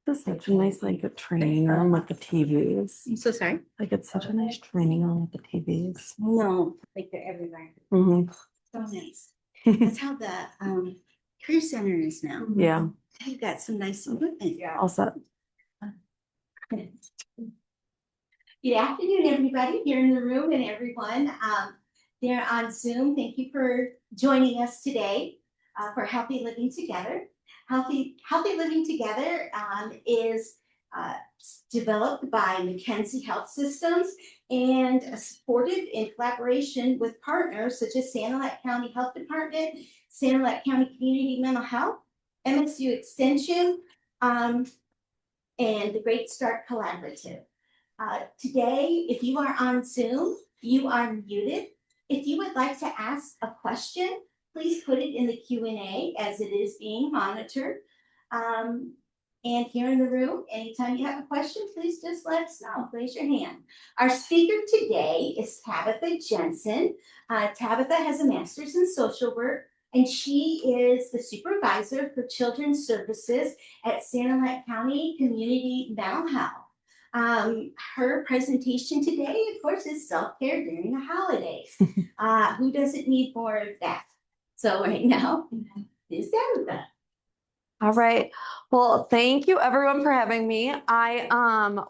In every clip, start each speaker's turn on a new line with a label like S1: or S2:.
S1: This is such a nice like training room with the TVs.
S2: I'm so sorry.
S1: Like it's such a nice training room with the TVs.
S2: No, like they're everywhere. So nice. That's how the career center is now.
S1: Yeah.
S2: You've got some nice equipment.
S1: Yeah. All set.
S2: Good afternoon, everybody here in the room and everyone there on Zoom. Thank you for joining us today for Healthy Living Together. Healthy Living Together is developed by McKenzie Health Systems and supported in collaboration with partners such as Sanilac County Health Department, Sanilac County Community Mental Health, MSU Extension, and the Great Start Collaborative. Today, if you are on Zoom, you are muted. If you would like to ask a question, please put it in the Q&A as it is being monitored. And here in the room, anytime you have a question, please just let us know. Raise your hand. Our speaker today is Tabitha Jensen. Tabitha has a master's in social work, and she is the supervisor for children's services at Sanilac County Community Mental Health. Her presentation today, of course, is self-care during the holidays. Who doesn't need more of that? So right now, is Tabitha.
S1: All right. Well, thank you everyone for having me. I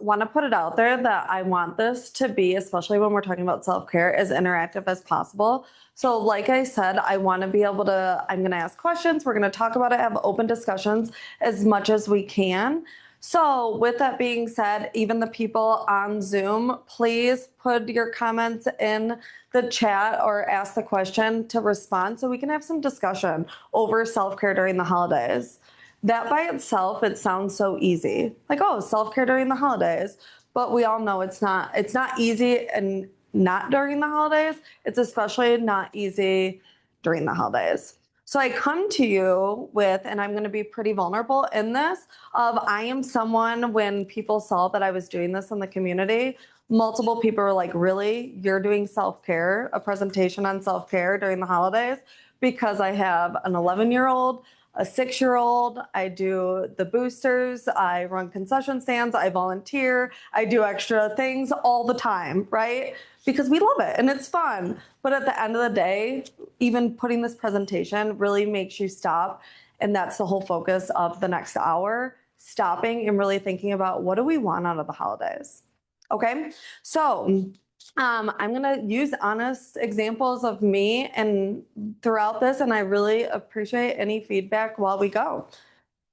S1: want to put it out there that I want this to be, especially when we're talking about self-care, as interactive as possible. So like I said, I want to be able to, I'm going to ask questions. We're going to talk about it, have open discussions as much as we can. So with that being said, even the people on Zoom, please put your comments in the chat or ask the question to respond so we can have some discussion over self-care during the holidays. That by itself, it sounds so easy. Like, oh, self-care during the holidays. But we all know it's not easy, and not during the holidays. It's especially not easy during the holidays. So I come to you with, and I'm going to be pretty vulnerable in this, I am someone, when people saw that I was doing this in the community, multiple people were like, really? You're doing self-care, a presentation on self-care during the holidays? Because I have an 11-year-old, a 6-year-old, I do the boosters, I run concession stands, I volunteer, I do extra things all the time, right? Because we love it and it's fun. But at the end of the day, even putting this presentation really makes you stop. And that's the whole focus of the next hour, stopping and really thinking about, what do we want out of the holidays? Okay, so I'm going to use honest examples of me and throughout this, and I really appreciate any feedback while we go.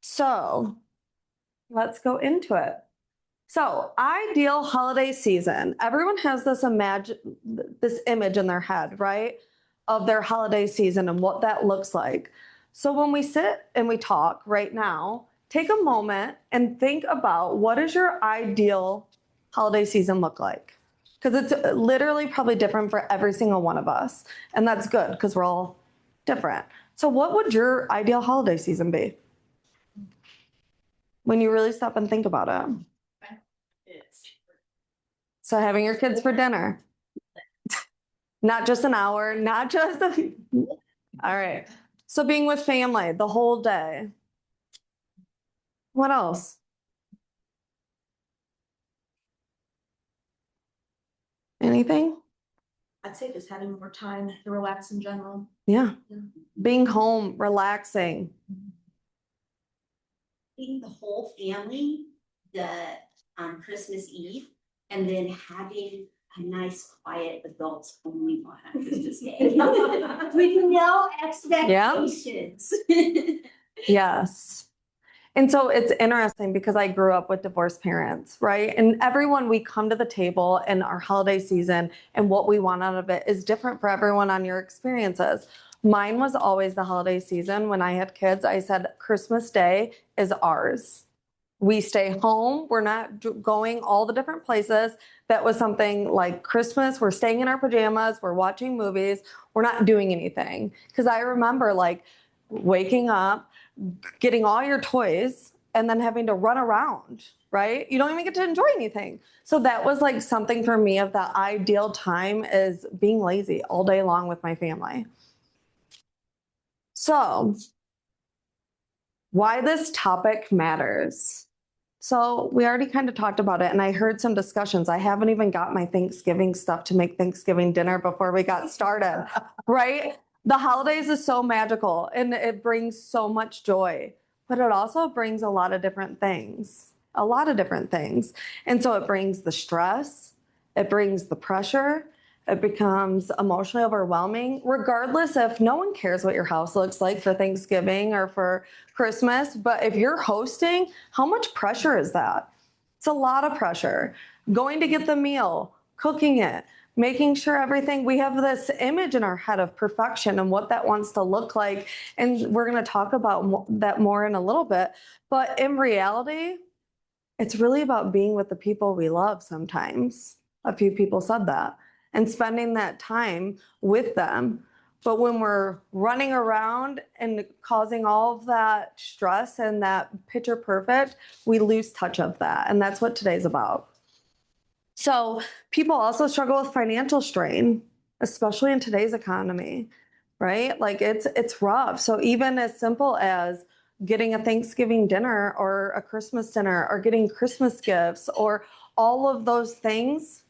S1: So let's go into it. So ideal holiday season. Everyone has this image in their head, right, of their holiday season and what that looks like. So when we sit and we talk right now, take a moment and think about, what does your ideal holiday season look like? Because it's literally probably different for every single one of us. And that's good because we're all different. So what would your ideal holiday season be? When you really stop and think about it. So having your kids for dinner. Not just an hour, not just a... All right. So being with family the whole day. What else? Anything?
S3: I'd say just having more time to relax in general.
S1: Yeah. Being home, relaxing.
S2: Being the whole family on Christmas Eve, and then having a nice, quiet adults only one on Christmas Day. With no expectations.
S1: Yeah. Yes. And so it's interesting because I grew up with divorced parents, right? And everyone, we come to the table in our holiday season and what we want out of it is different for everyone on your experiences. Mine was always the holiday season. When I had kids, I said, Christmas Day is ours. We stay home. We're not going all the different places. That was something like Christmas. We're staying in our pajamas. We're watching movies. We're not doing anything. Because I remember like waking up, getting all your toys, and then having to run around, right? You don't even get to enjoy anything. So that was like something for me of that ideal time, is being lazy all day long with my family. So why this topic matters. So we already kind of talked about it, and I heard some discussions. I haven't even got my Thanksgiving stuff to make Thanksgiving dinner before we got started, right? The holidays is so magical and it brings so much joy, but it also brings a lot of different things, a lot of different things. And so it brings the stress, it brings the pressure, it becomes emotionally overwhelming, regardless if no one cares what your house looks like for Thanksgiving or for Christmas. But if you're hosting, how much pressure is that? It's a lot of pressure. Going to get the meal, cooking it, making sure everything, we have this image in our head of perfection and what that wants to look like. And we're going to talk about that more in a little bit. But in reality, it's really about being with the people we love sometimes. A few people said that. And spending that time with them. But when we're running around and causing all of that stress and that picture perfect, we lose touch of that. And that's what today's about. So people also struggle with financial strain, especially in today's economy, right? Like it's rough. So even as simple as getting a Thanksgiving dinner or a Christmas dinner or getting Christmas gifts or all of those things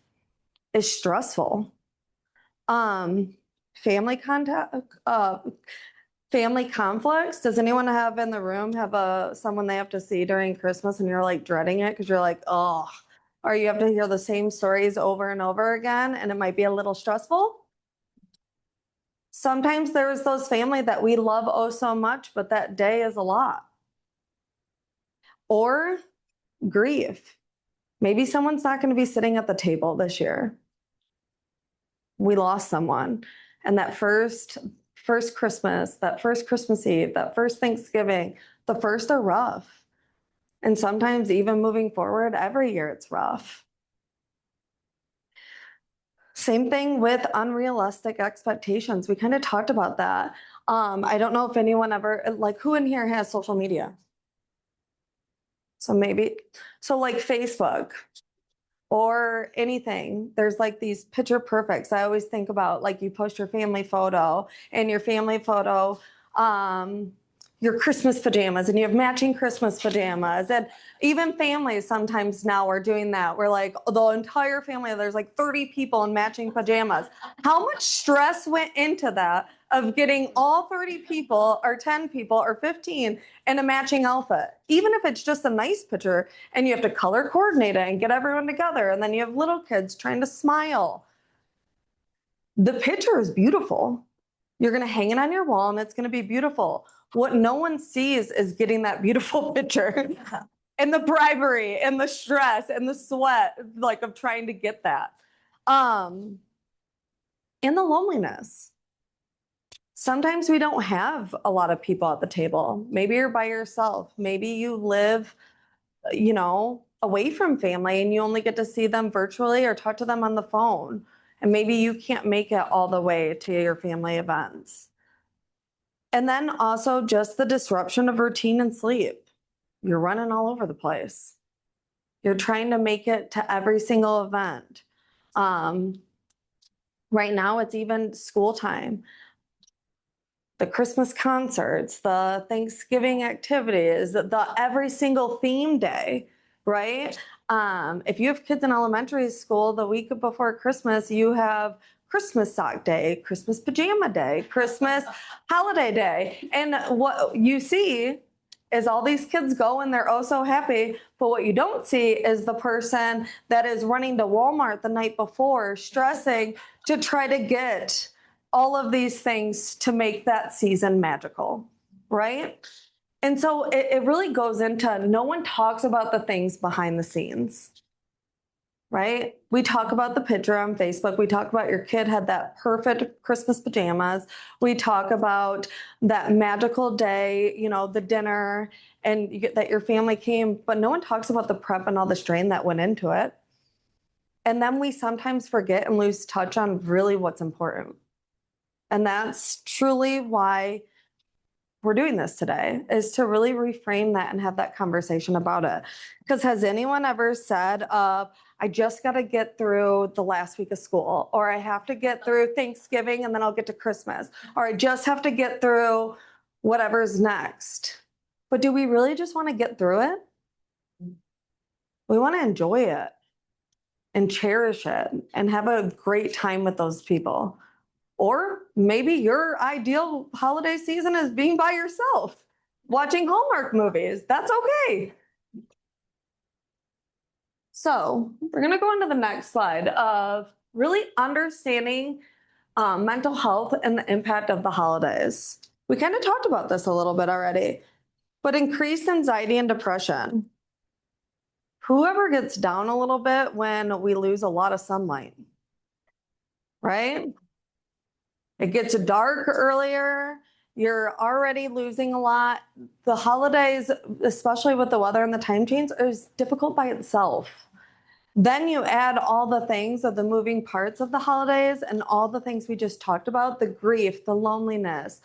S1: is stressful. Family contact, family conflicts. Does anyone have in the room have someone they have to see during Christmas and you're like dreading it because you're like, oh, or you have to hear the same stories over and over again and it might be a little stressful? Sometimes there's those family that we love oh so much, but that day is a lot. Or grief. Maybe someone's not going to be sitting at the table this year. We lost someone. And that first Christmas, that first Christmas Eve, that first Thanksgiving, the first are rough. And sometimes even moving forward, every year it's rough. Same thing with unrealistic expectations. We kind of talked about that. I don't know if anyone ever, like who in here has social media? So like Facebook or anything, there's like these picture perfects. I always think about like you post your family photo and your family photo, your Christmas pajamas and you have matching Christmas pajamas. And even families sometimes now are doing that. We're like the entire family, there's like 30 people in matching pajamas. How much stress went into that of getting all 30 people or 10 people or 15 in a matching outfit? Even if it's just a nice picture and you have to color coordinate it and get everyone together. And then you have little kids trying to smile. The picture is beautiful. You're going to hang it on your wall and it's going to be beautiful. What no one sees is getting that beautiful picture and the bribery and the stress and the sweat, like of trying to get that. And the loneliness. Sometimes we don't have a lot of people at the table. Maybe you're by yourself. Maybe you live, away from family and you only get to see them virtually or talk to them on the phone. And maybe you can't make it all the way to your family events. And then also just the disruption of routine and sleep. You're running all over the place. You're trying to make it to every single event. Right now, it's even school time. The Christmas concerts, the Thanksgiving activities, the every single theme day, right? If you have kids in elementary school, the week before Christmas, you have Christmas sock day, Christmas pajama day, Christmas holiday day. And what you see is all these kids go and they're oh so happy. But what you don't see is the person that is running to Walmart the night before, stressing to try to get all of these things to make that season magical, right? And so it really goes into no one talks about the things behind the scenes, right? We talk about the picture on Facebook. We talk about your kid had that perfect Christmas pajamas. We talk about that magical day, the dinner and that your family came, but no one talks about the prep and all the strain that went into it. And then we sometimes forget and lose touch on really what's important. And that's truly why we're doing this today, is to really reframe that and have that conversation about it. Because has anyone ever said, I just got to get through the last week of school, or I have to get through Thanksgiving and then I'll get to Christmas, or I just have to get through whatever's next. But do we really just want to get through it? We want to enjoy it and cherish it and have a great time with those people. Or maybe your ideal holiday season is being by yourself, watching Hallmark movies. That's okay. So we're going to go into the next slide of really understanding mental health and the impact of the holidays. We kind of talked about this a little bit already, but increased anxiety and depression. Whoever gets down a little bit when we lose a lot of sunlight, right? It gets dark earlier. You're already losing a lot. The holidays, especially with the weather and the time change, is difficult by itself. Then you add all the things of the moving parts of the holidays and all the things we just talked about, the grief, the loneliness,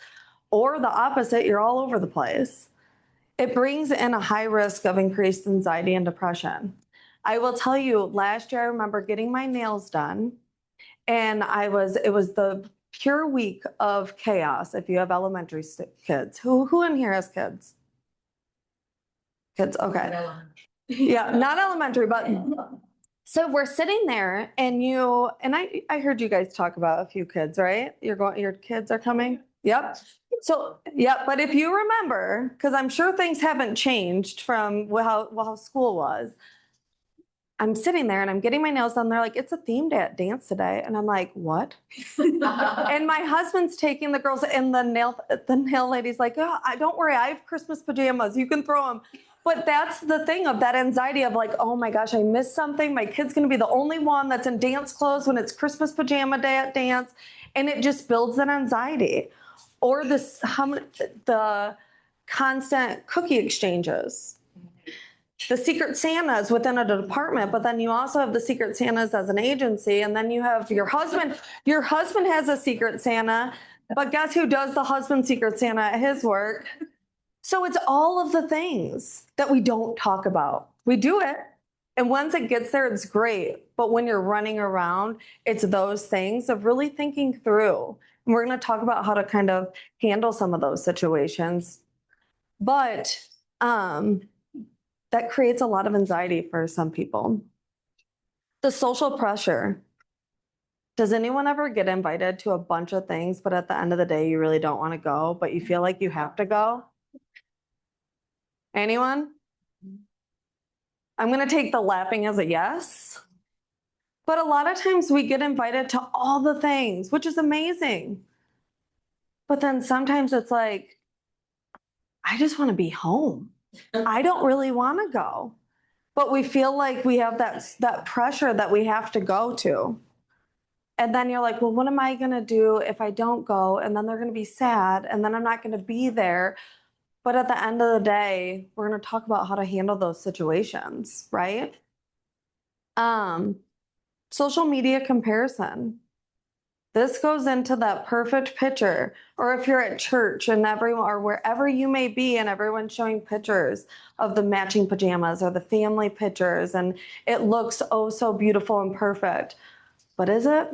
S1: or the opposite, you're all over the place. It brings in a high risk of increased anxiety and depression. I will tell you, last year I remember getting my nails done, and it was the pure week of chaos. If you have elementary kids, who in here has kids? Kids, okay. Yeah, not elementary, but so we're sitting there, and I heard you guys talk about a few kids, right? Your kids are coming? Yep. So, yeah, but if you remember, because I'm sure things haven't changed from how school was. I'm sitting there and I'm getting my nails done. They're like, it's a themed dance today. And I'm like, what? And my husband's taking the girls, and the nail lady's like, oh, don't worry, I have Christmas pajamas. You can throw them. But that's the thing of that anxiety of like, oh my gosh, I missed something. My kid's going to be the only one that's in dance clothes when it's Christmas pajama day at dance. And it just builds that anxiety. Or the constant cookie exchanges. The Secret Santas within a department, but then you also have the Secret Santas as an agency, and then you have your husband. Your husband has a Secret Santa, but guess who does the husband Secret Santa at his work? So it's all of the things that we don't talk about. We do it, and once it gets there, it's great. But when you're running around, it's those things of really thinking through. And we're going to talk about how to kind of handle some of those situations. But that creates a lot of anxiety for some people. The social pressure. Does anyone ever get invited to a bunch of things, but at the end of the day, you really don't want to go, but you feel like you have to go? Anyone? I'm going to take the laughing as a yes. But a lot of times we get invited to all the things, which is amazing. But then sometimes it's like, I just want to be home. I don't really want to go. But we feel like we have that pressure that we have to go to. And then you're like, well, what am I going to do if I don't go? And then they're going to be sad, and then I'm not going to be there. But at the end of the day, we're going to talk about how to handle those situations, right? Social media comparison. This goes into that perfect picture. Or if you're at church and everyone, or wherever you may be, and everyone's showing pictures of the matching pajamas or the family pictures, and it looks oh so beautiful and perfect. But is it?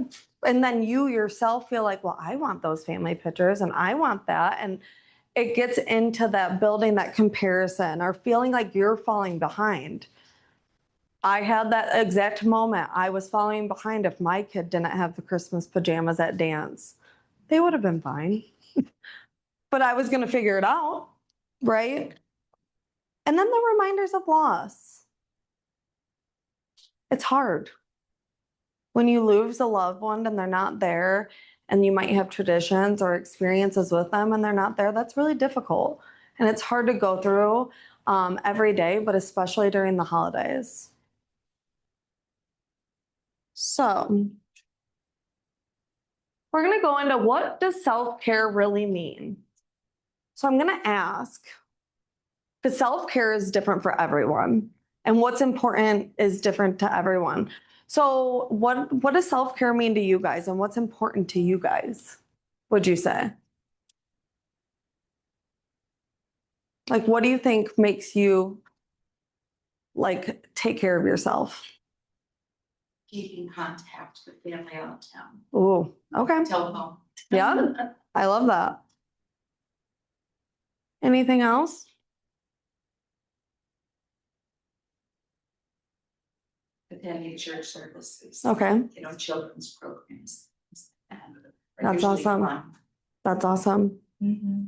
S1: And then you yourself feel like, well, I want those family pictures and I want that. And it gets into that building that comparison or feeling like you're falling behind. I had that exact moment. I was falling behind. If my kid didn't have the Christmas pajamas at dance, they would have been fine. But I was going to figure it out, right? And then the reminders of loss. It's hard. When you lose a loved one and they're not there, and you might have traditions or experiences with them and they're not there, that's really difficult. And it's hard to go through every day, but especially during the holidays. So we're going to go into what does self-care really mean? So I'm going to ask, because self-care is different for everyone, and what's important is different to everyone. So what does self-care mean to you guys, and what's important to you guys, would you say? Like, what do you think makes you like take care of yourself?
S3: Keeping contact with family out of town.
S1: Ooh, okay.
S3: Telephone.
S1: Yeah, I love that. Anything else?
S3: attending church services.
S1: Okay,
S3: You know, children's programs.
S1: That's awesome. that's awesome.
S3: Mm-hmm.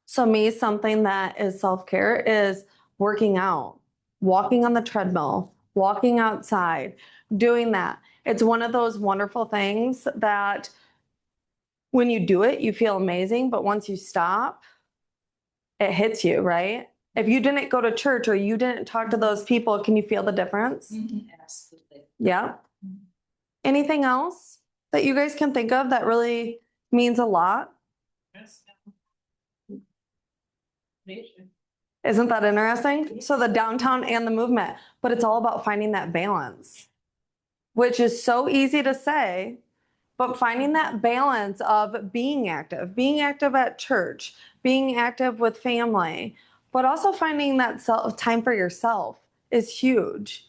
S1: So me, something that is self-care is working out, walking on the treadmill, walking outside, doing that. It's one of those wonderful things that when you do it, you feel amazing, but once you stop, it hits you, right? If you didn't go to church or you didn't talk to those people, can you feel the difference?
S3: Absolutely.
S1: Yeah. Anything else that you guys can think of that really means a lot? Isn't that interesting? So the downtown and the movement, but it's all about finding that balance, which is so easy to say, but finding that balance of being active at church, being active with family, but also finding that time for yourself is huge.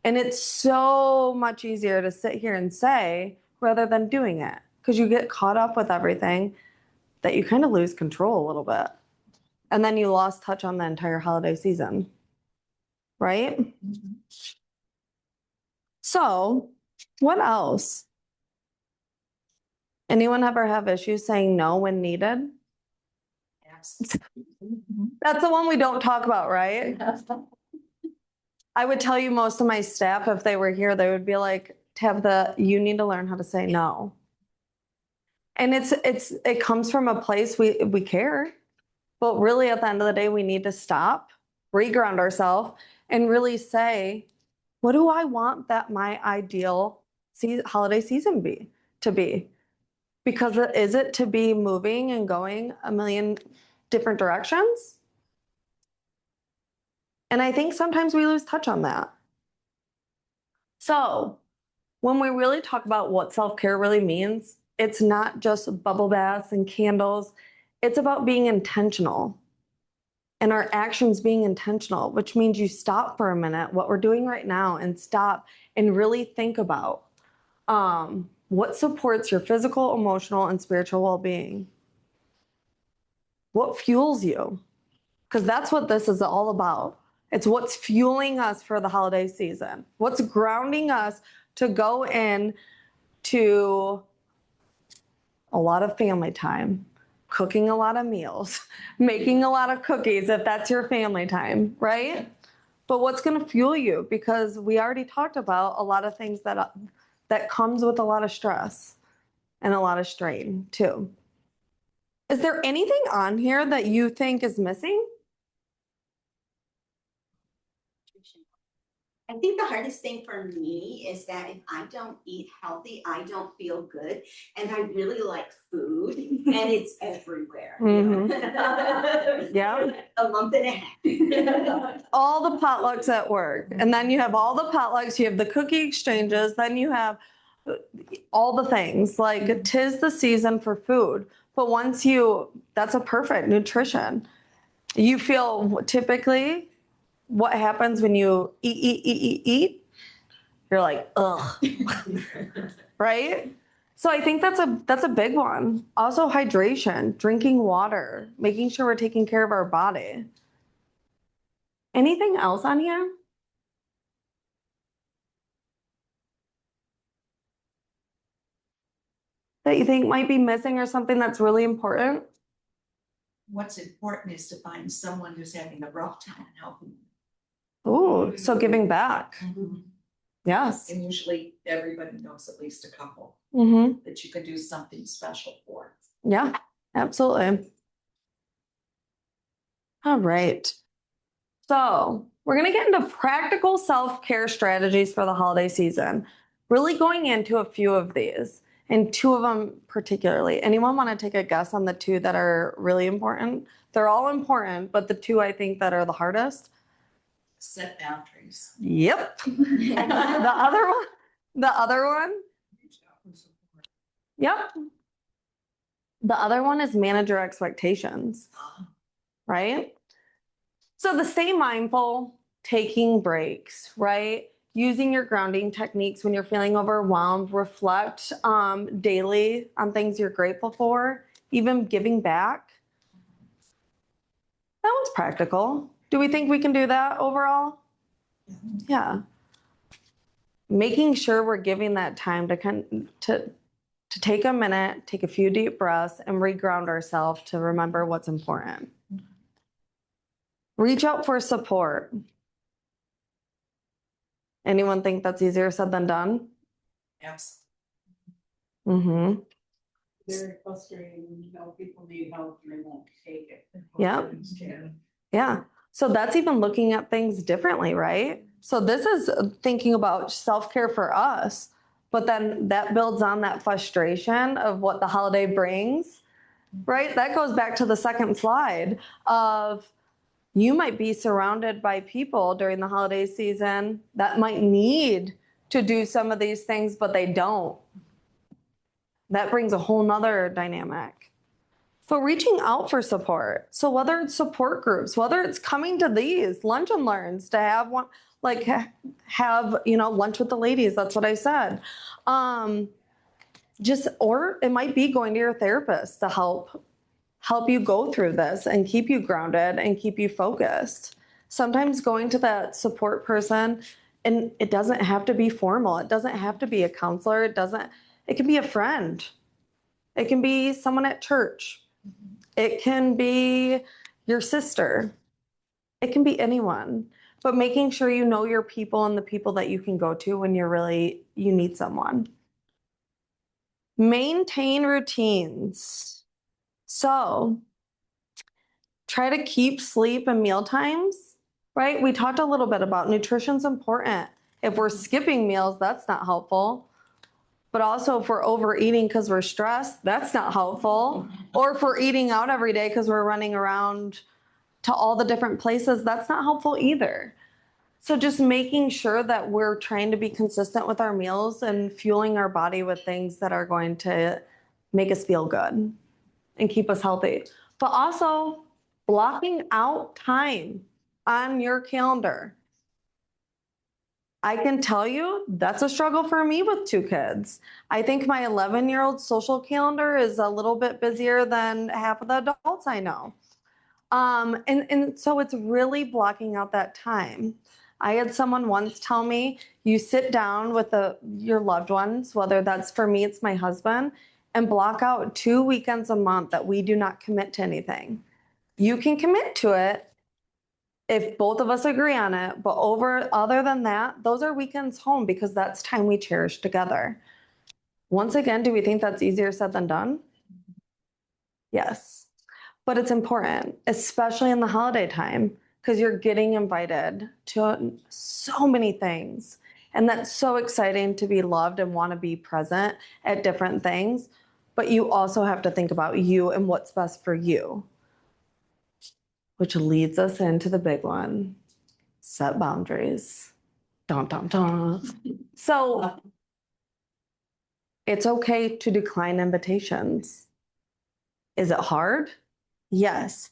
S1: And it's so much easier to sit here and say rather than doing it because you get caught up with everything that you kind of lose control a little bit. And then you lost touch on the entire holiday season, right?
S3: Mm-hmm.
S1: So, what else? Anyone ever have issues saying no when needed? That's the one we don't talk about, right? I would tell you most of my staff, if they were here, they would be like, Tabitha, you need to learn how to say no. And it comes from a place we care, but really at the end of the day, we need to stop, reground ourselves, and really say, what do I want that my ideal holiday season to be? Because is it to be moving and going a million different directions? And I think sometimes we lose touch on that. So when we really talk about what self-care really means, it's not just bubble baths and candles. It's about being intentional and our actions being intentional, which means you stop for a minute, what we're doing right now, and stop and really think about what supports your physical, emotional, and spiritual well-being. What fuels you? Because that's what this is all about. It's what's fueling us for the holiday season. What's grounding us to go in to a lot of family time, cooking a lot of meals, making a lot of cookies if that's your family time, right? But what's going to fuel you? Because we already talked about a lot of things that comes with a lot of stress and a lot of strain too. Is there anything on here that you think is missing?
S2: I think the hardest thing for me is that if I don't eat healthy, I don't feel good. And I really like food and it's everywhere.
S1: Yeah.
S2: A lump and a half.
S1: All the potlucks at work. And then you have all the potlucks, you have the cookie exchanges, then you have all the things. Like, 'tis the season for food. But that's a perfect nutrition. You feel typically what happens when you eat, you're like, ugh, right? So I think that's a big one. Also hydration, drinking water, making sure we're taking care of our body. Anything else on here? That you think might be missing or something that's really important?
S3: What's important is to find someone who's having a rough time and help them.
S1: Ooh, so giving back. Yes.
S3: And usually everybody knows at least a couple
S1: Mm-hmm.
S3: that you can do something special for.
S1: Yeah, absolutely. All right. So we're going to get into practical self-care strategies for the holiday season. Really going into a few of these, and two of them particularly. Anyone want to take a guess on the two that are really important? They're all important, but the two I think that are the hardest.
S3: Set boundaries.
S1: Yep. The other one. Yep. The other one is manage your expectations, right? So the stay mindful, taking breaks, right? Using your grounding techniques when you're feeling overwhelmed, reflect daily on things you're grateful for, even giving back. That one's practical. Do we think we can do that overall? Yeah. making sure we're giving that time to take a minute, take a few deep breaths, and reground ourselves to remember what's important. Reach out for support. Anyone think that's easier said than done?
S3: Yes.
S1: Mm-hmm.
S4: Very frustrating when you know people need help and they won't take it.
S1: Yep. Yeah. So that's even looking at things differently, right? So this is thinking about self-care for us, but then that builds on that frustration of what the holiday brings, right? That goes back to the second slide of you might be surrounded by people during the holiday season that might need to do some of these things, but they don't. That brings a whole nother dynamic. So reaching out for support. So whether it's support groups, whether it's coming to these lunch and learns to have one, like have, lunch with the ladies. That's what I said. Or it might be going to your therapist to help you go through this and keep you grounded and keep you focused. Sometimes going to that support person, and it doesn't have to be formal. It doesn't have to be a counselor. It can be a friend. It can be someone at church. It can be your sister. It can be anyone. But making sure you know your people and the people that you can go to when you need someone. Maintain routines. So try to keep sleep and meal times, right? We talked a little bit about nutrition's important. If we're skipping meals, that's not helpful. But also if we're overeating because we're stressed, that's not helpful. Or if we're eating out every day because we're running around to all the different places, that's not helpful either. So just making sure that we're trying to be consistent with our meals and fueling our body with things that are going to make us feel good and keep us healthy. But also blocking out time on your calendar. I can tell you that's a struggle for me with 2 kids. I think my 11-year-old social calendar is a little bit busier than half of the adults I know. And so it's really blocking out that time. I had someone once tell me, you sit down with your loved ones, whether that's for me, it's my husband, and block out 2 weekends a month that we do not commit to anything. You can commit to it if both of us agree on it, but other than that, those are weekends home because that's time we cherish together. Once again, do we think that's easier said than done? Yes, but it's important, especially in the holiday time, because you're getting invited to so many things. And that's so exciting to be loved and want to be present at different things. But you also have to think about you and what's best for you, which leads us into the big one. Set boundaries. Dun, dun, dun. So it's okay to decline invitations. Is it hard? Yes.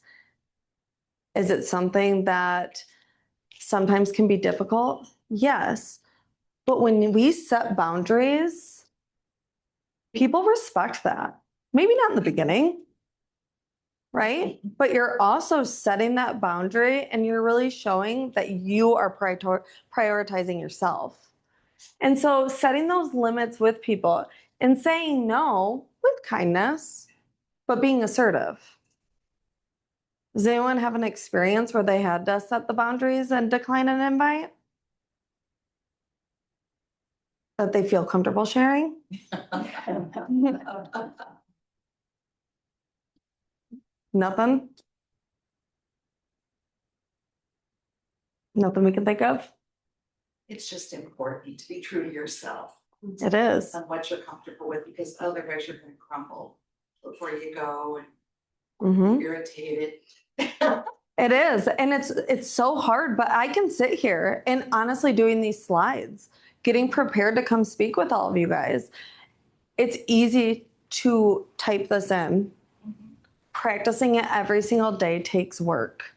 S1: Is it something that sometimes can be difficult? Yes. But when we set boundaries, people respect that. Maybe not in the beginning, right? But you're also setting that boundary and you're really showing that you are prioritizing yourself. And so setting those limits with people and saying no with kindness, but being assertive. Does anyone have an experience where they had to set the boundaries and decline an invite that they feel comfortable sharing? Nothing? Nothing we can think of?
S3: It's just important to be true to yourself
S1: It is.
S3: and what you're comfortable with, because otherwise you're gonna crumble before you go and
S1: Mm-hmm.
S3: irritated.
S1: It is. And it's so hard, but I can sit here and honestly doing these slides, getting prepared to come speak with all of you guys. It's easy to type this in. Practicing it every single day takes work.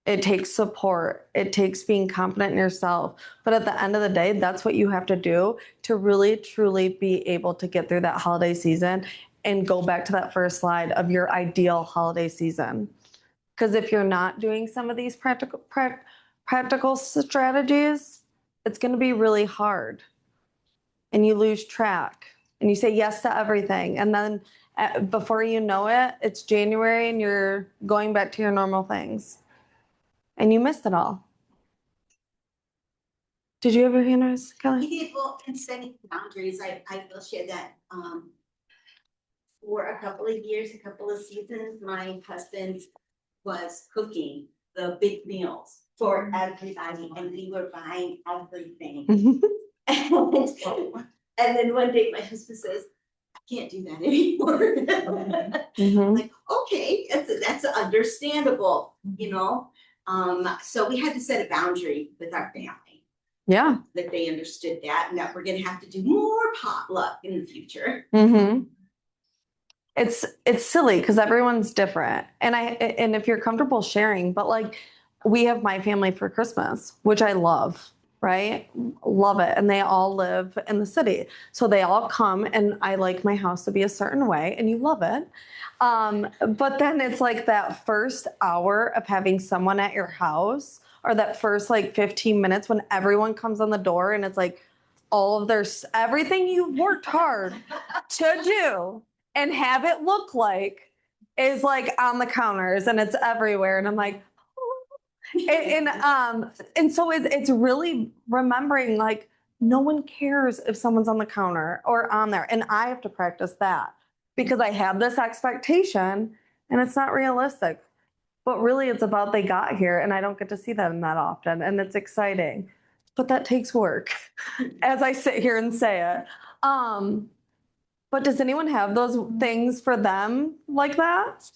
S1: It takes support. It takes being confident in yourself. But at the end of the day, that's what you have to do to really, truly be able to get through that holiday season and go back to that first slide of your ideal holiday season. Because if you're not doing some of these practical strategies, it's going to be really hard. And you lose track and you say yes to everything. And then before you know it, it's January and you're going back to your normal things. And you missed it all. Did you have your hand raised, Kelly?
S2: He did, well, in setting boundaries, I will share that, for a couple of years, a couple of seasons, my husband was cooking the big meals for everybody, and we were buying everything. And then one day my husband says, I can't do that anymore.
S1: Mhm.
S2: Like, okay, that's understandable, you know? So we had to set a boundary with our family,
S1: Yeah.
S2: that they understood that, and that we're gonna have to do more potluck in the future.
S1: Mm-hmm. It's silly because everyone's different. And if you're comfortable sharing, but like we have my family for Christmas, which I love, right? Love it. And they all live in the city. So they all come and I like my house to be a certain way and you love it. But then it's like that first hour of having someone at your house or that first like 15 minutes when everyone comes on the door and it's like all of their everything you've worked hard to do and have it look like is like on the counters and it's everywhere. And I'm like, and so it's really remembering like no one cares if someone's on the counter or on there. And I have to practice that because I have this expectation and it's not realistic. But really it's about they got here and I don't get to see them that often. And it's exciting. But that takes work as I sit here and say it. But does anyone have those things for them like that?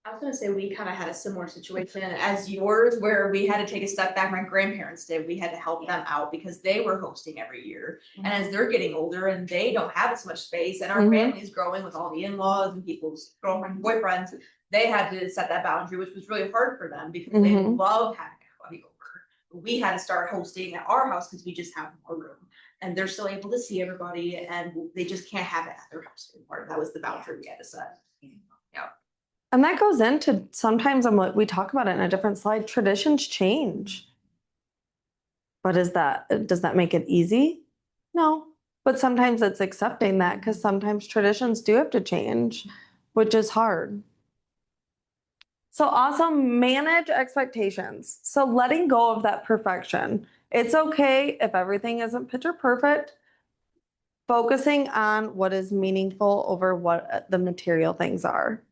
S5: I was gonna say we kind of had a similar situation as yours where we had to take a step back. My grandparents did. We had to help them out because they were hosting every year. And as they're getting older and they don't have as much space and our family is growing with all the in-laws and people's girlfriends, boyfriends, they had to set that boundary, which was really hard for them because they love having everybody over. We had to start hosting at our house because we just have more room. And they're still able to see everybody and they just can't have it at their house anymore. That was the boundary we had to set. Yeah.
S1: And that goes into sometimes we talk about it in a different slide. Traditions change. But does that make it easy? No. But sometimes it's accepting that because sometimes traditions do have to change, which is hard. So also manage expectations. So letting go of that perfection. It's okay if everything isn't picture perfect. Focusing on what is meaningful over what the material things are.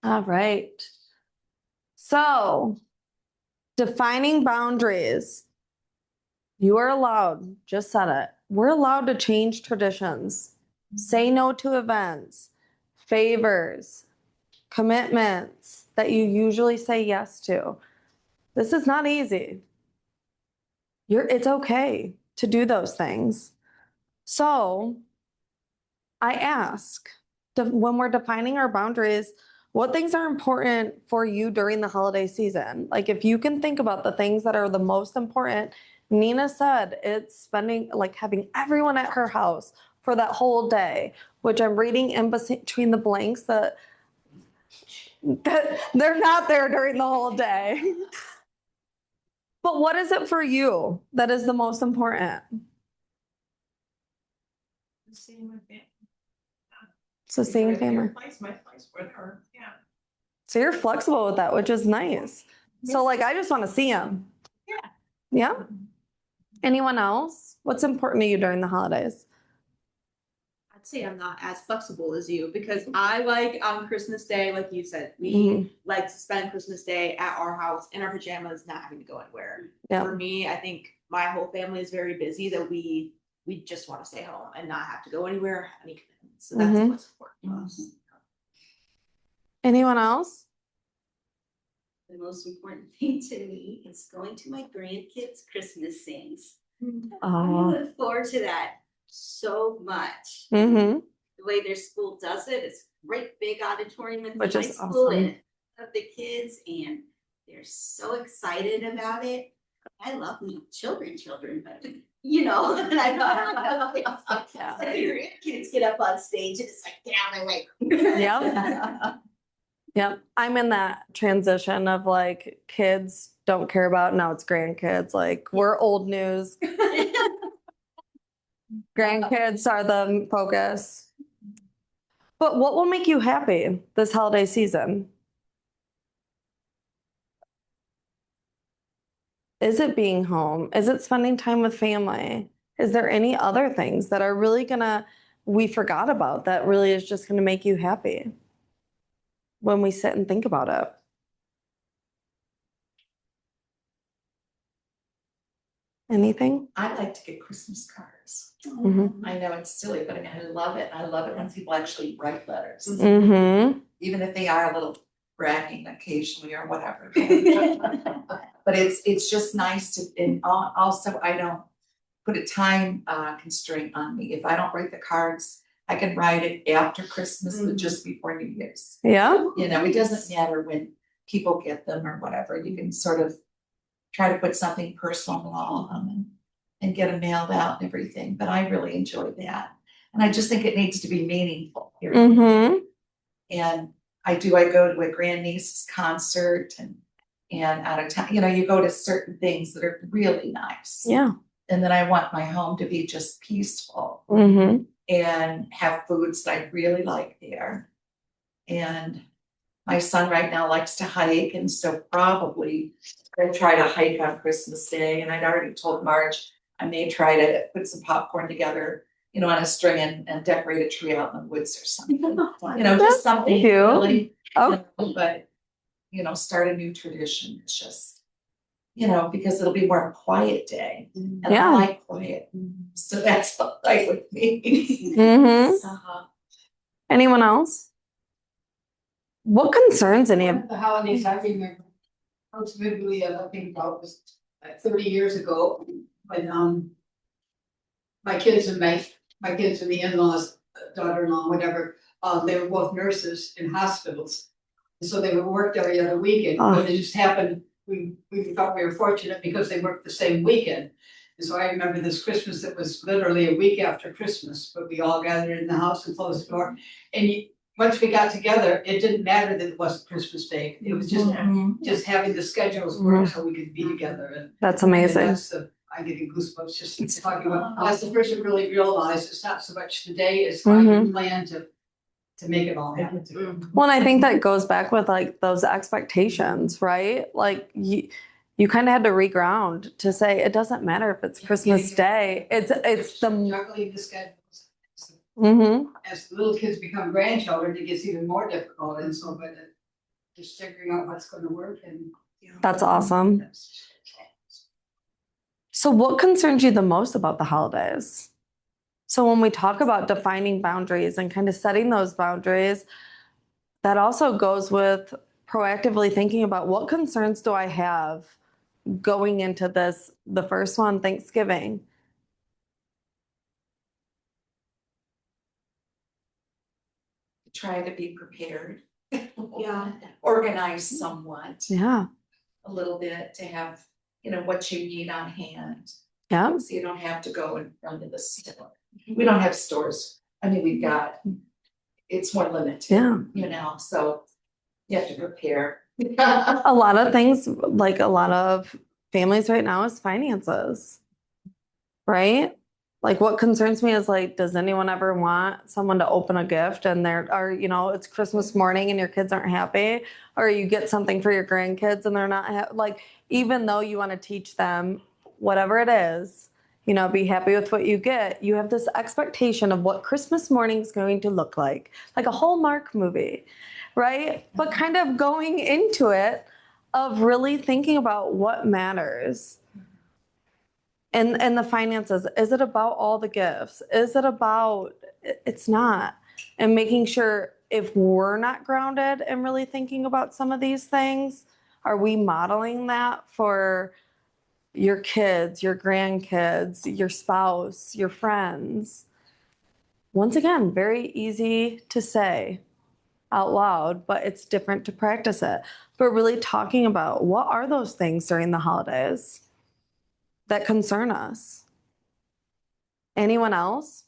S1: All right. So, defining boundaries. You are allowed, just said it. We're allowed to change traditions, say no to events, favors, commitments that you usually say yes to. This is not easy. It's okay to do those things. So, I ask when we're defining our boundaries, what things are important for you during the holiday season? Like if you can think about the things that are the most important, Nina said it's spending like having everyone at her house for that whole day, which I'm reading in between the blanks that they're not there during the whole day. But what is it for you that is the most important?
S3: Seeing my family.
S1: So seeing family.
S3: My place, whatever, yeah.
S1: So you're flexible with that, which is nice. So like, I just want to see them.
S3: Yeah.
S1: Yeah. Anyone else? What's important to you during the holidays?
S5: I'd say I'm not as flexible as you because I like on Christmas Day, like you said, we like to spend Christmas Day at our house in our pajamas, not having to go anywhere.
S1: Yeah.
S5: For me, I think my whole family is very busy that we just want to stay home and not have to go anywhere, have any commitments. So that's what's important to us.
S1: Anyone else?
S2: The most important thing to me is going to my grandkids' Christmas sings. I look forward to that so much. The way their school does it, it's great big auditorium in
S1: Which
S2: high
S1: is
S2: school
S1: awesome.
S2: and of the kids, and they're so excited about it. I love my children, but you know, and I know your kids get up on stage and it's like, get out of my way.
S1: Yep. Yep. I'm in that transition of like kids don't care about, now it's grandkids. Like we're old news. Grandkids are the focus. But what will make you happy this holiday season? Is it being home? Is it spending time with family? Is there any other things that are really we forgot about that really is just gonna make you happy when we sit and think about it? Anything?
S3: I like to get Christmas cards.
S1: Mhm.
S3: I know it's silly, but I love it. I love it when people actually write letters,
S1: Mm-hmm.
S3: even if they are a little bragging occasionally or whatever. But it's just nice to, and also I don't put a time constraint on me. If I don't write the cards, I can write it after Christmas, but just before New Year's.
S1: Yeah.
S3: You know, it doesn't matter when people get them or whatever. You can sort of try to put something personal in all of them and get them mailed out and everything. But I really enjoy that. And I just think it needs to be meaningful.
S1: Mm-hmm.
S3: And I go to a grandniece's concert and out of town, you know, you go to certain things that are really nice.
S1: Yeah.
S3: And then I want my home to be just peaceful
S1: Mm-hmm.
S3: and have foods that I really like there. And my son right now likes to hike, and so probably gonna try to hike on Christmas Day. And I'd already told Marge I may try to put some popcorn together, you know, on a string and decorate a tree out in the woods or something. You know, just something
S1: cute.
S3: really,
S1: Oh.
S3: but you know, start a new tradition. It's just, you know, because it'll be more of a quiet day, and
S1: Yeah.
S3: I like quiet, so that's like with me.
S1: Mm-hmm.
S3: Uh-huh.
S1: Anyone else? What concerns any
S4: One
S1: of?
S4: of the holidays I remember most vividly, I think about was like 30 years ago, when my kids and the in-laws, daughter-in-law, whatever, they were both nurses in hospitals. And so they would work every other weekend, but it just happened, we thought we were fortunate because they worked the same weekend. And so I remember this Christmas, it was literally a week after Christmas, but we all gathered in the house and closed the door. And once we got together, it didn't matter that it wasn't Christmas Day. It was just having the schedules work so we could be together. And
S1: That's amazing.
S4: I'm getting goosebumps just talking about. That's the first I really realized it's not so much the day, it's how you plan to make it all happen.
S1: Well, and I think that goes back with like those expectations, right? Like you kind of had to reground to say it doesn't matter if it's Christmas Day. It's the
S4: Juggling the schedules.
S1: mm-hmm.
S4: As the little kids become grandchildren, it gets even more difficult, and so but just figuring out what's going to work and.
S1: That's awesome. So what concerns you the most about the holidays? So when we talk about defining boundaries and kind of setting those boundaries, that also goes with proactively thinking about what concerns do I have going into this, the first one, Thanksgiving.
S3: Try to be prepared.
S5: Yeah.
S3: Organize somewhat.
S1: Yeah.
S3: A little bit to have, you know, what you need on hand.
S1: Yeah.
S3: So you don't have to go and run to the store. We don't have stores. I mean, it's more limited.
S1: Yeah.
S3: You know, so you have to prepare.
S1: A lot of things, like a lot of families right now, is finances, right? Like what concerns me is like, does anyone ever want someone to open a gift and it's Christmas morning and your kids aren't happy, or you get something for your grandkids and they're not like, even though you want to teach them whatever it is, you know, be happy with what you get, you have this expectation of what Christmas morning is going to look like a Hallmark movie, right? But kind of going into it of really thinking about what matters. And the finances, is it about all the gifts? Is it about, it's not. And making sure if we're not grounded and really thinking about some of these things, are we modeling that for your kids, your grandkids, your spouse, your friends? Once again, very easy to say out loud, but it's different to practice it. But really talking about what are those things during the holidays that concern us? Anyone else?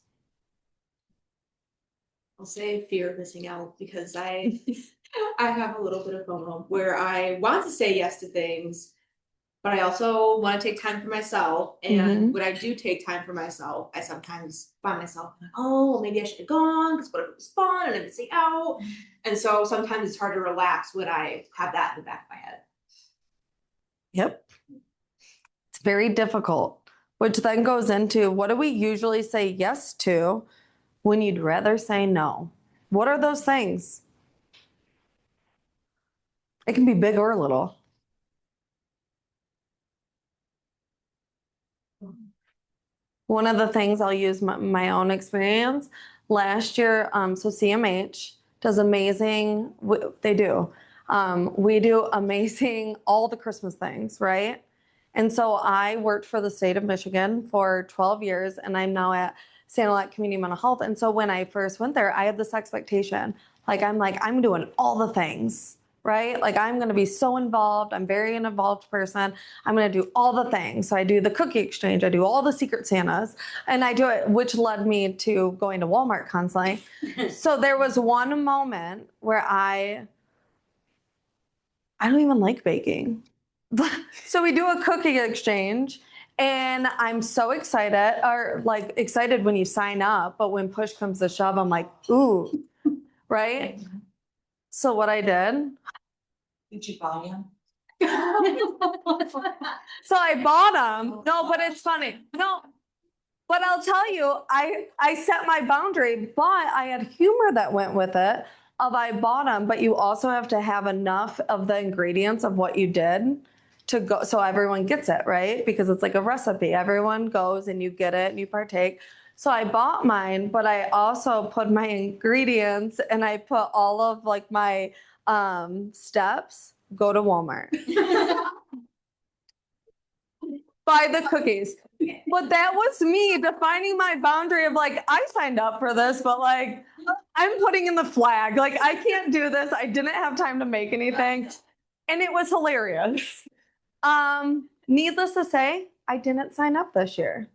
S5: I'll say fear of missing out because I I have a little bit of FOMO where I want to say yes to things, but I also want to take time for myself. And when I do take time for myself, I sometimes find myself like, oh, well, maybe I should have gone because what if it was fun and I'm missing out? And so sometimes it's hard to relax when I have that in the back of my head.
S1: Yep. It's very difficult, which then goes into what do we usually say yes to when you'd rather say no? What are those things? It can be big or little. One of the things I'll use my own experience last year. So CMH does amazing. They do. We do amazing all the Christmas things, right? And so I worked for the state of Michigan for 12 years, and I'm now at Sanilac Community Mental Health. And so when I first went there, I had this expectation, I'm doing all the things, right? Like I'm going to be so involved. I'm very an involved person. I'm going to do all the things. So I do the cookie exchange. I do all the Secret Santas, and I do it, which led me to going to Walmart constantly. So there was one moment where I don't even like baking. So we do a cookie exchange, and I'm so excited, or like excited when you sign up, but when push comes to shove, I'm like, ooh, right? So what I did,
S3: Did you buy them?
S1: so I bought them. No, but it's funny. No, but I'll tell you, I set my boundary, but I had humor that went with it. Of I bought them, but you also have to have enough of the ingredients of what you did to go, so everyone gets it, right? Because it's like a recipe. Everyone goes and you get it and you partake. So I bought mine, but I also put my ingredients and I put all of like my steps, go to Walmart. Buy the cookies. But that was me defining my boundary of like, I signed up for this, but like, I'm putting in the flag. Like, I can't do this. I didn't have time to make anything. And it was hilarious. Needless to say, I didn't sign up this year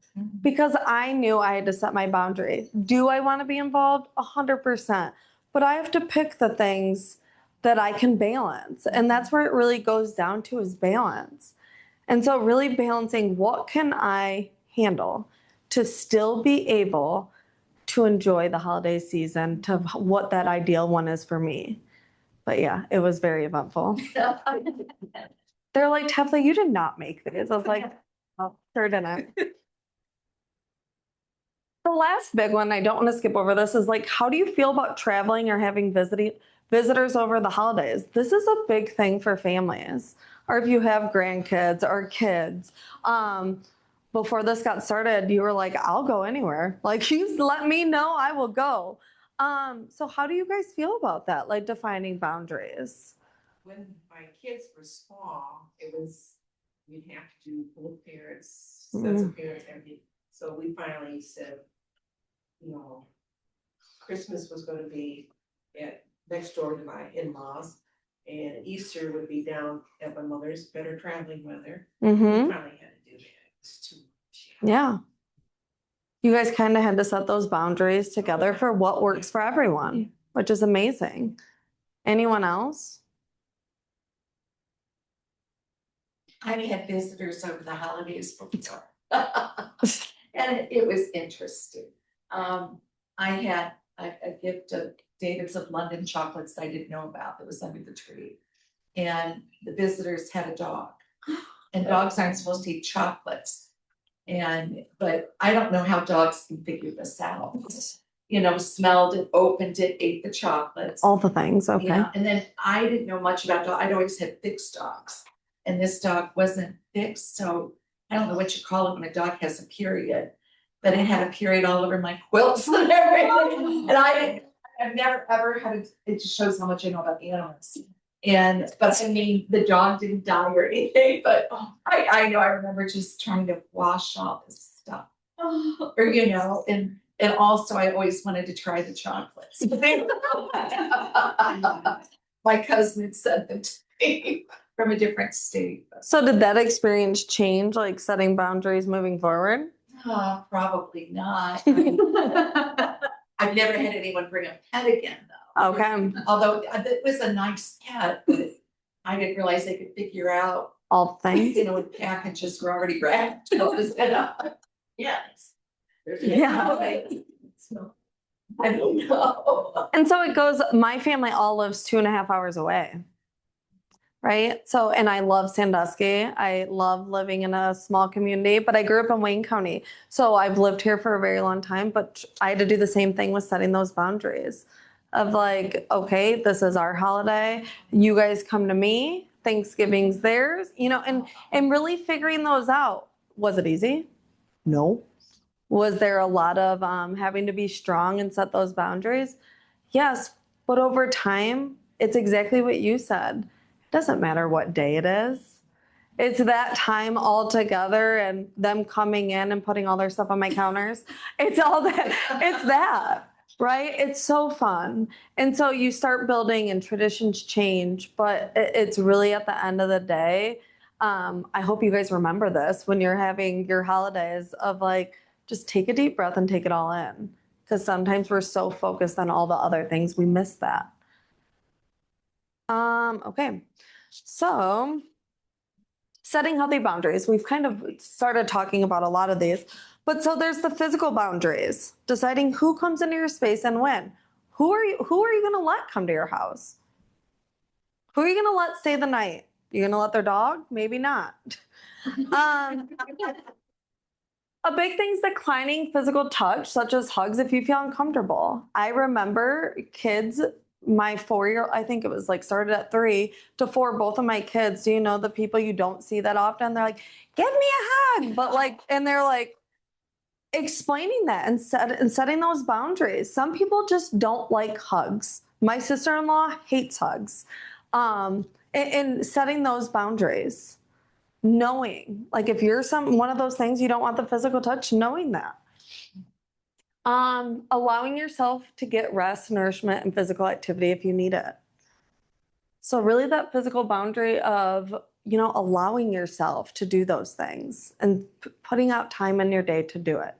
S1: because I knew I had to set my boundary. Do I want to be involved? 100%. But I have to pick the things that I can balance. And that's where it really goes down to is balance. And so really balancing what can I handle to still be able to enjoy the holiday season to what that ideal one is for me. But yeah, it was very eventful. They're like, Tabitha, you did not make these. I was like, oh, sure didn't. The last big one, I don't want to skip over this, is like, how do you feel about traveling or having visitors over the holidays? This is a big thing for families, or if you have grandkids or kids. Before this got started, you were like, I'll go anywhere. Like, you let me know, I will go. So how do you guys feel about that? Like defining boundaries?
S3: When my kids were small, it was, we'd have to do both parents, sets of parents, everything. So we finally said, you know, Christmas was gonna be next door to my in-laws, and Easter would be down at my mother's, better traveling weather. We finally had to do that. It was too much.
S1: Yeah. You guys kind of had to set those boundaries together for what works for everyone, which is amazing. Anyone else?
S3: I had visitors over the holidays before. And it was interesting. I had a gift of David's of London chocolates that I didn't know about that was under the tree. And the visitors had a dog. And dogs aren't supposed to eat chocolates. But I don't know how dogs can figure this out. You know, smelled it, opened it, ate the chocolates.
S1: All the things, okay.
S3: Yeah, and then I didn't know much about dogs. I'd always had fixed dogs. And this dog wasn't fixed, so I don't know what you call it when a dog has a period. But it had a period all over my quilts and everything. And I've never ever had it just shows how much I know about animals. But I mean, the dog didn't die or anything, but I know I remember just trying to wash all this stuff. Or you know, and also I always wanted to try the chocolates. My cousin had sent them to me from a different state.
S1: So did that experience change, like setting boundaries moving forward?
S3: Probably not. I've never had anyone bring a pet again, though.
S1: Okay,
S3: Although it was a nice pet, but I didn't realize they could figure out,
S1: all the things.
S3: you know, packages were already wrapped. Yes.
S1: Yeah.
S3: So, I don't know.
S1: And so it goes, my family all lives 2.5 hours away. Right. So, and I love Sandusky. I love living in a small community, but I grew up in Wayne County. So I've lived here for a very long time, but I had to do the same thing with setting those boundaries of like, okay, this is our holiday. You guys come to me. Thanksgiving's theirs, you know, and really figuring those out. Was it easy? No. Was there a lot of having to be strong and set those boundaries? Yes, but over time, it's exactly what you said. It doesn't matter what day it is. It's that time all together and them coming in and putting all their stuff on my counters. It's all that. It's that, right? It's so fun. And so you start building and traditions change, but it's really at the end of the day. I hope you guys remember this when you're having your holidays of like, just take a deep breath and take it all in. Because sometimes we're so focused on all the other things, we miss that. Okay, so setting healthy boundaries. We've kind of started talking about a lot of these, but so there's the physical boundaries, deciding who comes into your space and when. Who are you going to let come to your house? Who are you going to let stay the night? You going to let their dog? Maybe not. A big thing is declining physical touch, such as hugs, if you feel uncomfortable. I remember kids, my 4-year, I think it was like started at 3 to 4, both of my kids, do you know the people you don't see that often? They're like, give me a hug. But like, and they're like explaining that and setting those boundaries. Some people just don't like hugs. My sister-in-law hates hugs. And setting those boundaries. Knowing, like if you're one of those things you don't want the physical touch, knowing that. Allowing yourself to get rest, nourishment, and physical activity if you need it. So really that physical boundary of, you know, allowing yourself to do those things and putting out time in your day to do it.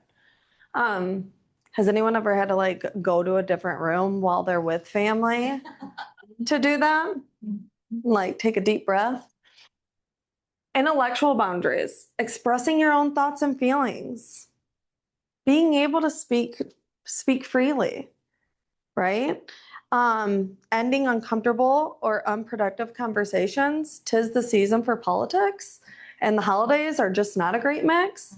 S1: Has anyone ever had to like go to a different room while they're with family to do that? Like take a deep breath. Intellectual boundaries, expressing your own thoughts and feelings, being able to speak freely, right? Ending uncomfortable or unproductive conversations. 'Tis the season for politics, and the holidays are just not a great mix.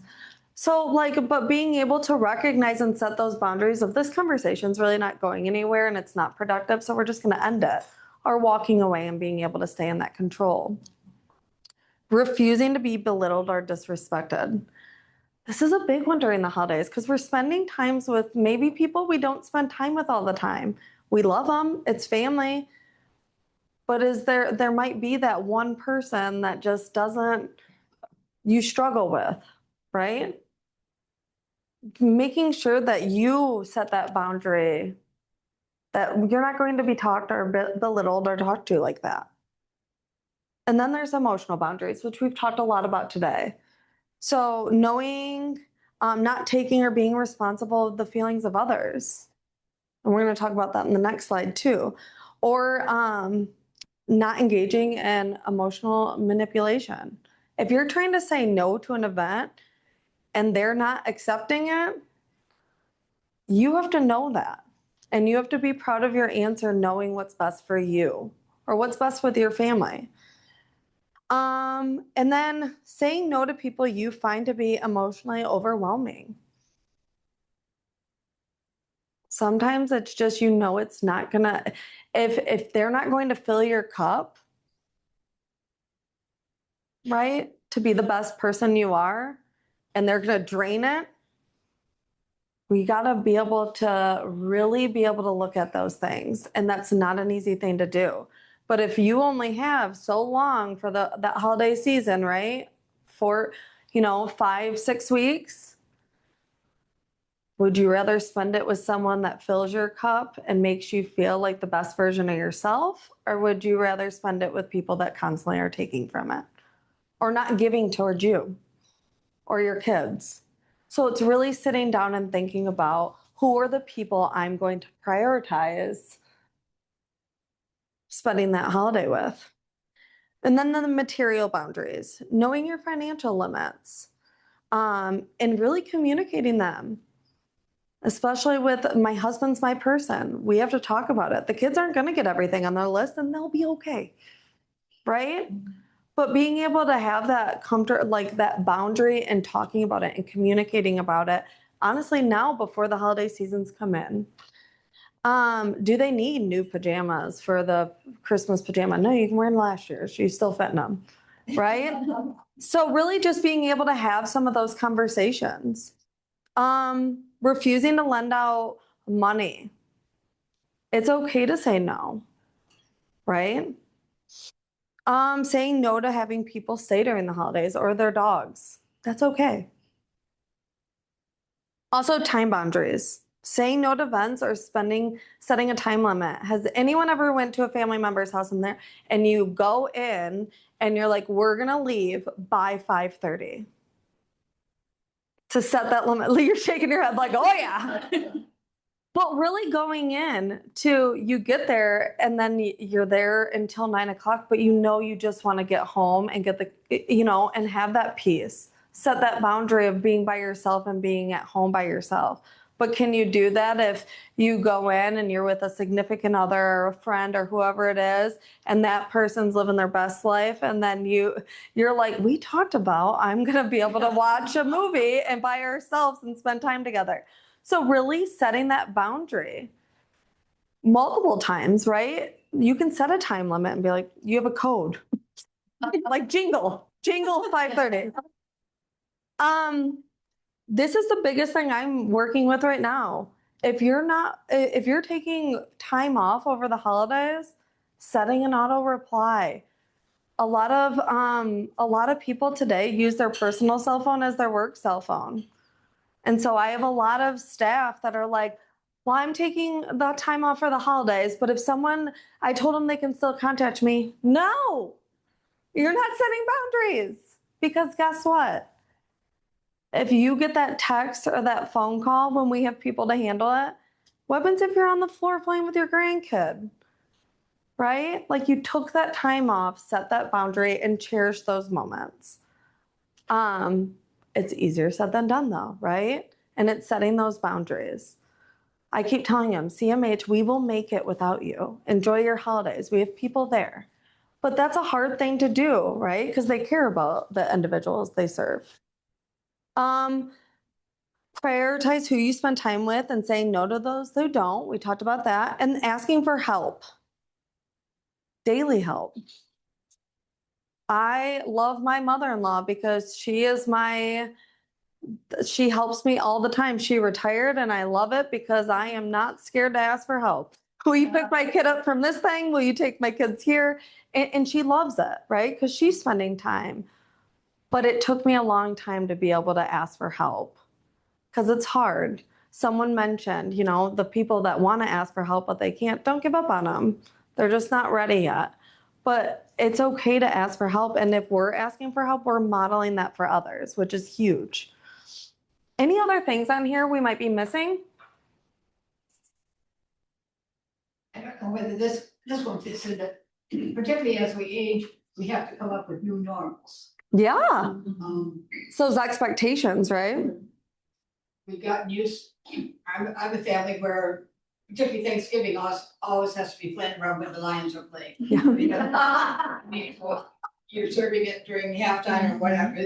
S1: So like, but being able to recognize and set those boundaries of this conversation's really not going anywhere and it's not productive, so we're just going to end it, or walking away and being able to stay in that control. Refusing to be belittled or disrespected. This is a big one during the holidays because we're spending times with maybe people we don't spend time with all the time. We love them, it's family, but there might be that one person that just doesn't, you struggle with, right? Making sure that you set that boundary, that you're not going to be talked or belittled or talked to like that. And then there's emotional boundaries, which we've talked a lot about today. So knowing, not taking or being responsible of the feelings of others. And we're going to talk about that in the next slide too. Or not engaging in emotional manipulation. If you're trying to say no to an event and they're not accepting it, you have to know that. And you have to be proud of your answer, knowing what's best for you or what's best with your family. And then saying no to people you find to be emotionally overwhelming. Sometimes it's just, you know, it's not gonna, if they're not going to fill your cup, right, to be the best person you are, and they're gonna drain it, we gotta be able to really be able to look at those things. And that's not an easy thing to do. But if you only have so long for that holiday season, right? For, 5-6 weeks, would you rather spend it with someone that fills your cup and makes you feel like the best version of yourself? Or would you rather spend it with people that constantly are taking from it or not giving towards you or your kids? So it's really sitting down and thinking about who are the people I'm going to prioritize spending that holiday with. And then the material boundaries, knowing your financial limits, and really communicating them. Especially with my husband's my person. We have to talk about it. The kids aren't going to get everything on their list and they'll be okay. Right? But being able to have that comfort, like that boundary and talking about it and communicating about it, honestly, now before the holiday seasons come in. Do they need new pajamas for the Christmas pajama? No, you can wear them last year's. You still fit in them. Right? So really just being able to have some of those conversations. Refusing to lend out money. It's okay to say no, right? Saying no to having people stay during the holidays or their dogs. That's okay. Also, time boundaries. Saying no to events or setting a time limit. Has anyone ever went to a family member's house in there and you go in and you're like, we're gonna leave by 5:30? To set that limit. You're shaking your head like, oh yeah. But really going in to, you get there and then you're there until 9 o'clock, but you just want to get home and get and have that peace. Set that boundary of being by yourself and being at home by yourself. But can you do that if you go in and you're with a significant other or a friend or whoever it is, and that person's living their best life, and then you're like, we talked about, I'm going to be able to watch a movie and by ourselves and spend time together. So really setting that boundary multiple times, right? You can set a time limit and be like, you have a code. Like jingle 5:30. This is the biggest thing I'm working with right now. If you're taking time off over the holidays, setting an auto reply. A lot of people today use their personal cell phone as their work cell phone. And so I have a lot of staff that are like, well, I'm taking the time off for the holidays, but if I told them they can still contact me. No, you're not setting boundaries, because guess what? If you get that text or that phone call when we have people to handle it, what happens if you're on the floor playing with your grandkid? Right? Like, you took that time off, set that boundary, and cherish those moments. It's easier said than done though, right? And it's setting those boundaries. I keep telling them, CMH, we will make it without you. Enjoy your holidays. We have people there. But that's a hard thing to do, right? Because they care about the individuals they serve. Prioritize who you spend time with and saying no to those who don't. We talked about that. And asking for help. Daily help. I love my mother-in-law because she helps me all the time. She retired and I love it because I am not scared to ask for help. Will you pick my kid up from this thing? Will you take my kids here? And she loves it, right? Because she's spending time. But it took me a long time to be able to ask for help because it's hard. Someone mentioned, the people that want to ask for help, but they can't, don't give up on them. They're just not ready yet. But it's okay to ask for help. And if we're asking for help, we're modeling that for others, which is huge. Any other things on here we might be missing?
S4: I don't know whether this one fits in it, particularly as we age, we have to come up with new normals.
S1: Yeah. So those expectations, right?
S4: We've gotten used, I'm a family where particularly Thanksgiving always has to be planned around when the Lions are playing.
S1: Yeah.
S4: Because you're serving it during halftime or whatever.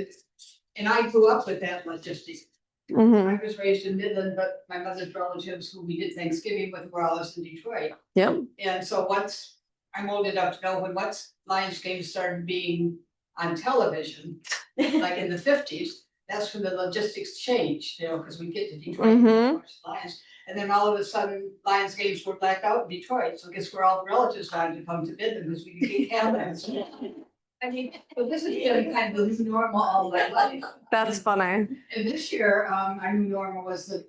S4: And I grew up with that logistics.
S1: Mm-hmm.
S4: I was raised in Midland, but my mother's relatives who we did Thanksgiving with were always in Detroit.
S1: Yep.
S4: And so once I'm old enough to know once Lions games started being on television, like in the 50s, that's when the logistics changed, because we get to Detroit and watch the Lions. And then all of a sudden, Lions games were blacked out in Detroit. So I guess we're all the relatives starting to come to Midland because we can have that. So, I mean, but this is really kind of normal all my life.
S1: That's funny.
S4: And this year, our new normal was the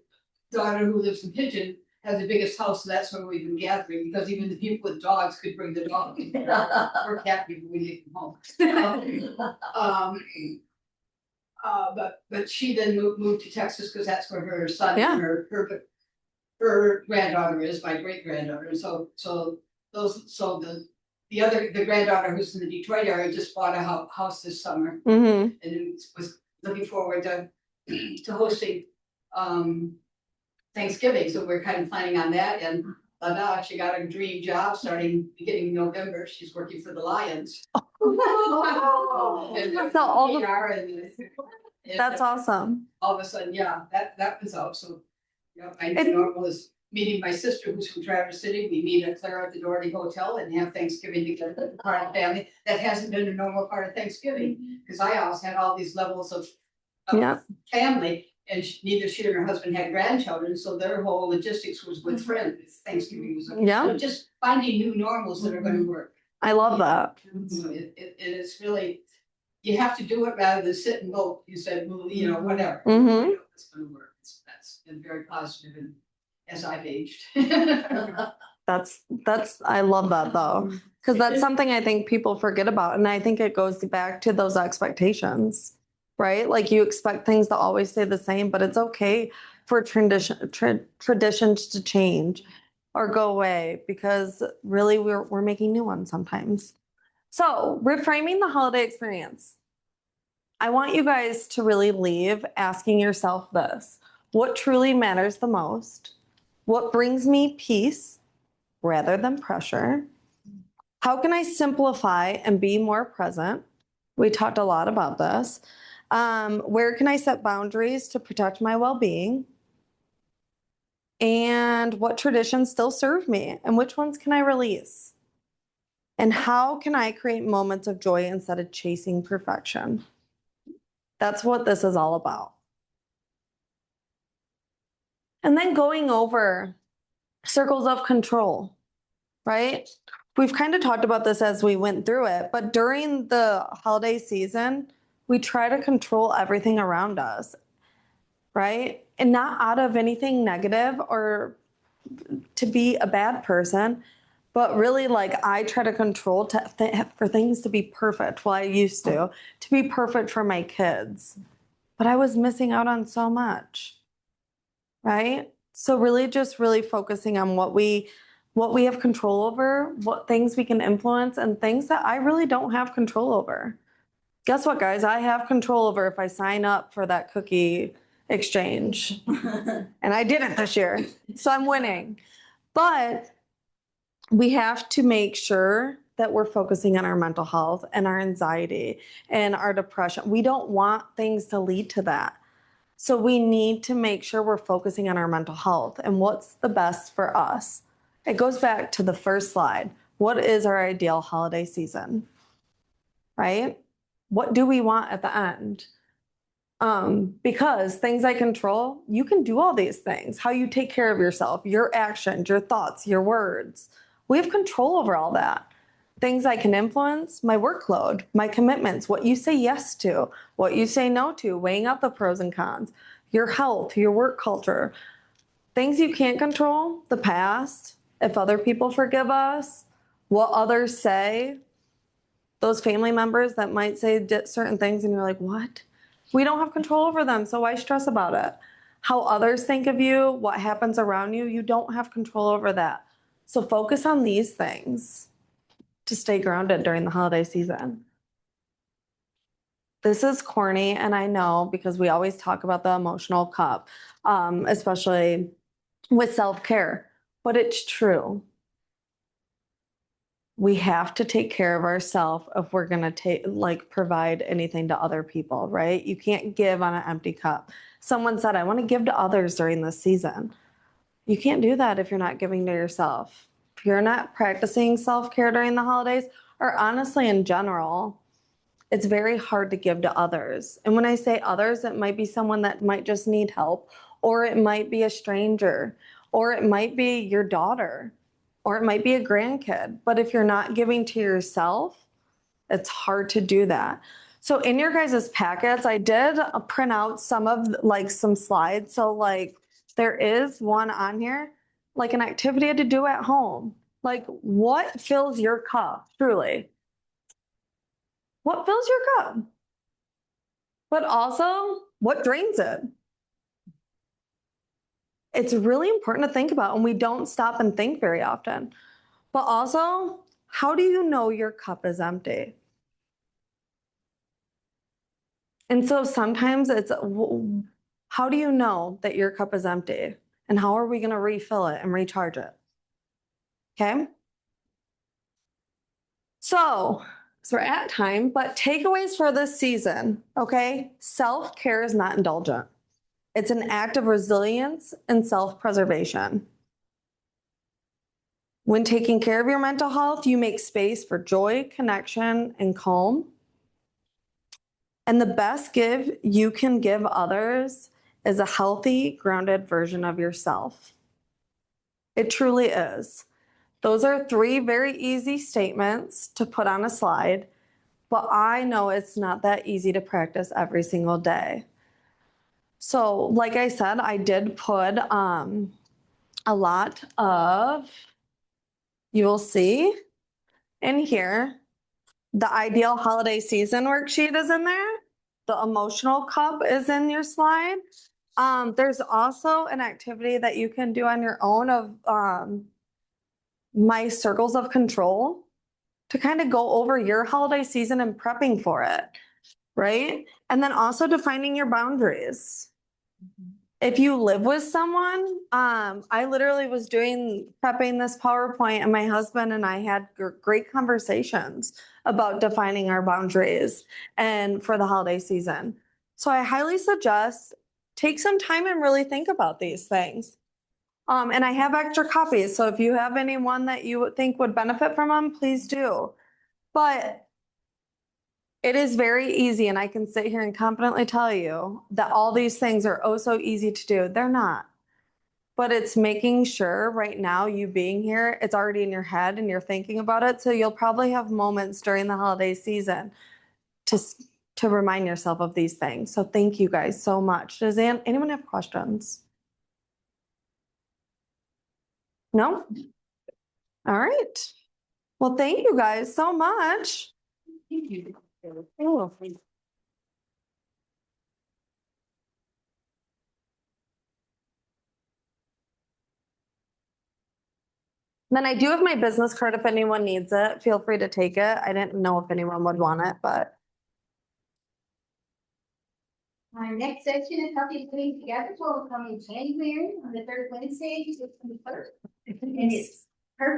S4: daughter who lives in Pigeon has the biggest house, so that's where we've been gathering, because even the people with dogs could bring the dog. Or cat people, we leave them home. But she then moved to Texas because that's where her son and her granddaughter is, my great granddaughter. So the the granddaughter who's in the Detroit area just bought a house this summer
S1: Mm-hmm.
S4: and was looking forward to hosting Thanksgiving, so we're kind of planning on that, and she got a dream job starting beginning of November. She's working for the Lions. And
S1: So all the-
S4: PR and
S1: That's awesome.
S4: all of a sudden, yeah, that was out, so. Yeah, my
S1: It-
S4: normal is meeting my sister who's from Traverse City. We meet at Clara at the Doherty Hotel and have Thanksgiving together, part of the family. That hasn't been a normal part of Thanksgiving, because I always had all these levels of
S1: Yeah.
S4: family, and neither she and her husband had grandchildren, so their whole logistics was with friends. Thanksgiving was.
S1: Yeah.
S4: So just finding new normals that are gonna work.
S1: I love that.
S4: So it is really, you have to do it rather than sit and vote. You said, well, you know, whatever.
S1: Mhm.
S4: It's gonna work. That's been very positive and as I've aged.
S1: That's I love that though, because that's something I think people forget about, and I think it goes back to those expectations, right? Like you expect things to always stay the same, but it's okay for traditions to change or go away, because really we're making new ones sometimes. So reframing the holiday experience. I want you guys to really leave asking yourself this: what truly matters the most? What brings me peace rather than pressure? How can I simplify and be more present? We talked a lot about this. Where can I set boundaries to protect my well-being? And what traditions still serve me? And which ones can I release? And how can I create moments of joy instead of chasing perfection? That's what this is all about. And then going over circles of control, right? We've kind of talked about this as we went through it, but during the holiday season, we try to control everything around us, right? And not out of anything negative or to be a bad person, but really like I try to control for things to be perfect. Well, I used to be perfect for my kids, but I was missing out on so much, right? So really just really focusing on what we have control over, what things we can influence, and things that I really don't have control over. Guess what, guys? I have control over if I sign up for that cookie exchange. And I didn't this year, so I'm winning. But we have to make sure that we're focusing on our mental health and our anxiety and our depression. We don't want things to lead to that. So we need to make sure we're focusing on our mental health and what's the best for us. It goes back to the first slide. What is our ideal holiday season? Right? What do we want at the end? Because things I control, you can do all these things. How you take care of yourself, your actions, your thoughts, your words. We have control over all that. Things I can influence, my workload, my commitments, what you say yes to, what you say no to, weighing out the pros and cons, your health, your work culture. Things you can't control, the past, if other people forgive us, what others say, those family members that might say certain things and you're like, what? We don't have control over them, so why stress about it? How others think of you, what happens around you, you don't have control over that. So focus on these things to stay grounded during the holiday season. This is corny, and I know because we always talk about the emotional cup, especially with self-care, but it's true. We have to take care of ourselves if we're going to provide anything to other people, right? You can't give on an empty cup. Someone said, I want to give to others during this season. You can't do that if you're not giving to yourself. If you're not practicing self-care during the holidays, or honestly in general, it's very hard to give to others. And when I say others, it might be someone that might just need help, or it might be a stranger, or it might be your daughter, or it might be a grandkid. But if you're not giving to yourself, it's hard to do that. So in your guys' packets, I did print out some slides. So there is one on here, like an activity to do at home. Like what fills your cup, truly? What fills your cup? But also, what drains it? It's really important to think about, and we don't stop and think very often. But also, how do you know your cup is empty? And so sometimes it's, how do you know that your cup is empty? And how are we going to refill it and recharge it? Okay. So we're at time, but takeaways for this season, okay? Self-care is not indulgent. It's an act of resilience and self-preservation. When taking care of your mental health, you make space for joy, connection, and calm. And the best gift you can give others is a healthy, grounded version of yourself. It truly is. Those are 3 very easy statements to put on a slide, but I know it's not that easy to practice every single day. So, like I said, I did put a lot of, you will see in here, the ideal holiday season worksheet is in there. The emotional cup is in your slide. There's also an activity that you can do on your own of my circles of control to kind of go over your holiday season and prepping for it, right? And then also defining your boundaries. If you live with someone, I literally was prepping this PowerPoint, and my husband and I had great conversations about defining our boundaries and for the holiday season. So I highly suggest take some time and really think about these things. And I have extra copies, so if you have anyone that you think would benefit from them, please do. But it is very easy, and I can sit here and confidently tell you that all these things are oh so easy to do. They're not. But it's making sure right now, you being here, it's already in your head and you're thinking about it. So you'll probably have moments during the holiday season to remind yourself of these things. So thank you guys so much. Does anyone have questions? No? All right. Well, thank you guys so much.
S4: Thank you.
S1: Oh. Then I do have my business card if anyone needs it. Feel free to take it. I didn't know if anyone would want it, but
S2: Our next section is Healthy Living Together will come in January on the 3rd Wednesday, the 21st. And it's perfect